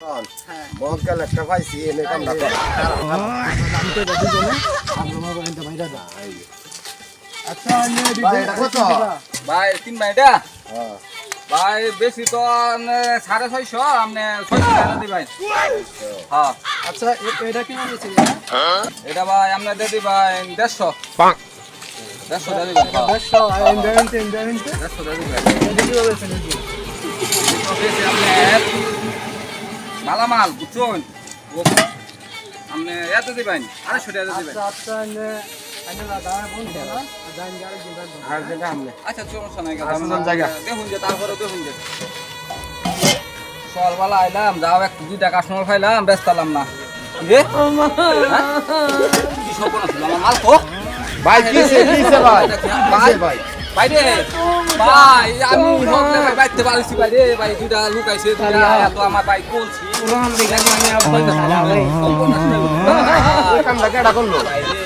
মহকাল একটা পাইছি এনে কামটা কর আমি তো দেখি জন্য আমরা মা বলেন তো ভাইরা দা আচ্ছা আমি ভাই এটা কত ভাই 3 ভাইটা হ্যাঁ ভাই বেশি তো 650 আপনি 600 টাকা দি ভাই হ্যাঁ আচ্ছা এটা কি মানে ছিল এটা ভাই আপনি দে দি ভাই 150 150 টাকা দি ভাই 100 ইন্ডারেন্ট 150 টাকা দি ভাই এটা কি হবে শুনে কি বেশি আপনি মালামাল বুঝছেন আপনি এত দি ভাই 250 টাকা দি ভাই আচ্ছা আচ্ছা আমি না দা ফোন করা জান গাড়ি দিন আর যেটা আমনে আচ্ছা সমস্যা নাই আসল জায়গা। দেখুন যে তারপরে দেখুন যে সকালবেলা আইলাম যাও এক 2 টাকা কাস্টমার পাইলাম ব্যস্তালাম না রে কি সব ছিল আমার মাল তো ভাই কিছে ভাই কিছে ভাই ভাই রে ভাই আমি হকলে ভাই বাইতে পারছি ভাই রে ভাই দুটা লুকাইছে দুটা এত আমার ভাই বলছি ওই কামটা কেডা করলো ভাই রে